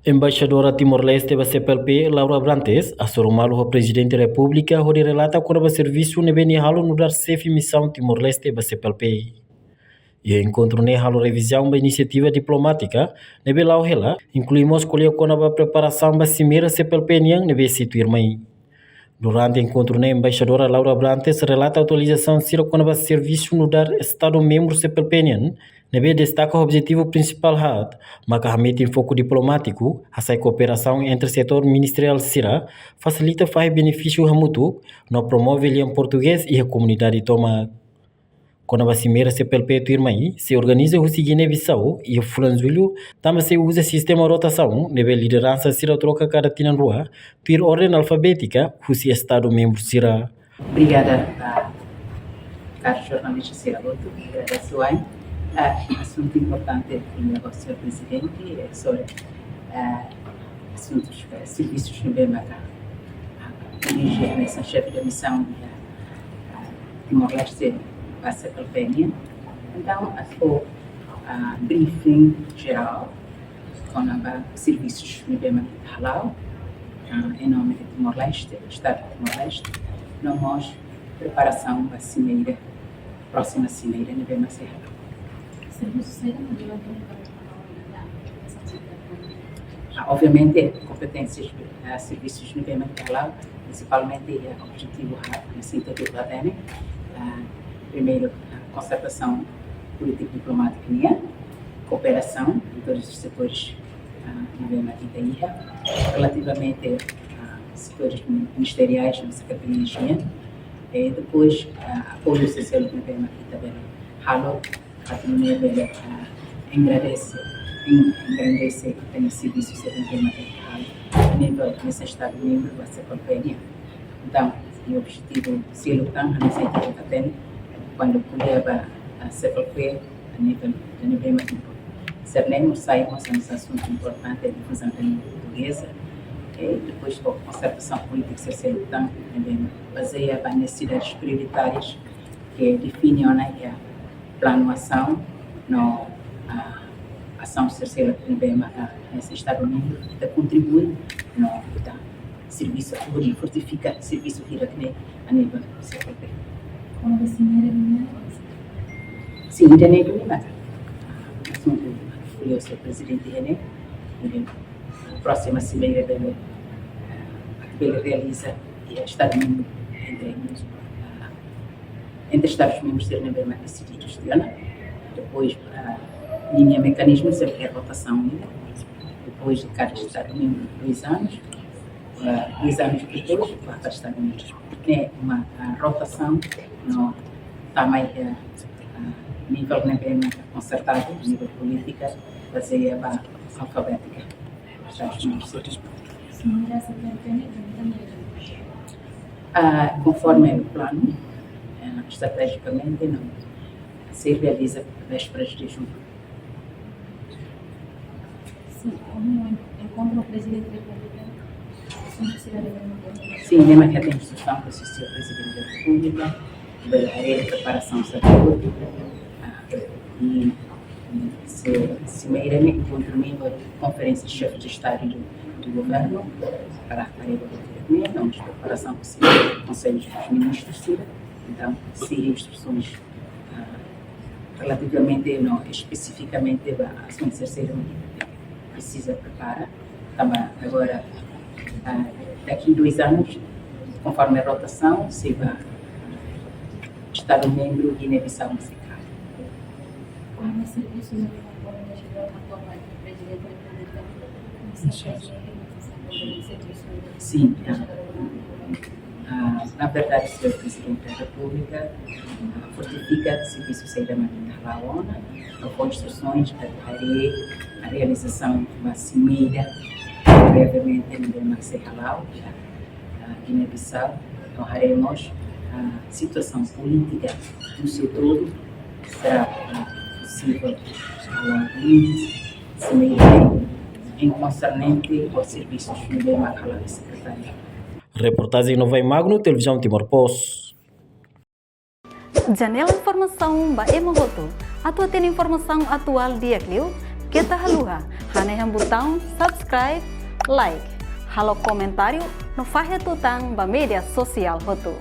Embaixadora Timor-Leste da CPLP, Laura Abrantes, assorumalo ao Presidente da República, onde relata quando o serviço nebeni halo no dar CEF missão Timor-Leste da CPLP. E encontro ne halo revisão da iniciativa diplomática, nebe lao hela, incluímos escolher quando a preparação da cimeira CPLP niang nebe situir mai. Durante o encontro, a embaixadora Laura Abrantes relata a atualização de quando o serviço no dar Estado-membro CPLP, nebe destaca o objetivo principal, mas que em foco diplomático, a cooperação entre o setor ministerial CIRA facilita faz benefício mútuo, não promove em português e a comunidade toma. Quando a cimeira CPLP Tuirmai se organiza o Guiné-Bissau e o Franzulho, também se usa sistema rotação, nebe liderança Cira troca cada tina rua, tuir ordem alfabética, o Estado-membro Cira. Obrigada, caro jornalista Cira Boto, agradeço a assunto importante para o Sr. Presidente é sobre assuntos, serviços no BMH. Dirige nessa chefe da missão Timor-Leste para a CPLP. Então, foi briefing geral com os serviços no BMH Halau, em nome de Timor-Leste, Estado de Timor-Leste, nós preparação para a cimeira, próxima cimeira no BMH Halau. Obviamente, competências, serviços no BMH Halau, principalmente o objetivo na síntese do ADN, primeiro, concertação político-diplomática, cooperação em todos os setores no BMH relativamente a setores ministeriais, na Secretaria de Higiene, e depois apoio social no BMH também. Halo, a comunidade dele engrandece que tem serviços no BMH a nível desse Estado-membro da CPLP. Então, o objetivo se lutar nessa ideia quando colheva a CPLP a nível do BMH. Sabemos, saímos nesse assunto importante de difusão da língua portuguesa e depois com a concertação política se lutar baseia nas necessidades prioritárias que definem a plano ação na ação social do BMH nesse Estado-membro que contribui no serviço e fortifica o serviço aqui a nível do CPLP. Como a cimeira Sim, ainda nem do BMH. Assunto o Sr. Presidente René, a próxima cimeira dele, que ele realiza e é Estado-membro entre Estados-membros serem bem decididos este ano. Depois, linha mecanismo sempre é rotação, depois de cada Estado-membro 2 anos, 2 anos depois, cada Estado-membro. É uma rotação no tamanho nível bem concertado, nível política, baseia a alfabética. Conforme o plano, estrategicamente, não se realiza vésperas de junho. Sim, como encontro o Presidente da República. Sim, lembra que tem instrução para assistir ao Presidente da República, da área de preparação de saúde, e cimeira encontro conferência de chefe de Estado do Governo para a área da então, preparação do Conselho dos Ministros, então, seriam instruções relativamente, não, especificamente a ações terceira precisa preparar. Também agora, daqui a 2 anos, conforme a rotação, se vai Estado-membro Guiné-Bissau musical. Como é serviço no atualmente o Presidente da República? Sim, na verdade, o Sr. Presidente da República fortifica o serviço de da ONU, com instruções para a realização de uma cimeira brevemente no BMH Halau, Guiné-Bissau. Então, faremos a situação política do seu todo, será possível cimeira em concernente aos serviços no BMH Halau e Secretaria. Reportagem Nova Magno, Televisão Timor-Post. Janela Informação ba Emogoto. A tua tem informação atual dia, Clio? Kita haluha, hanehan botão subscribe, like, halo comentário no Faixa Tutang ba mídia social hotu.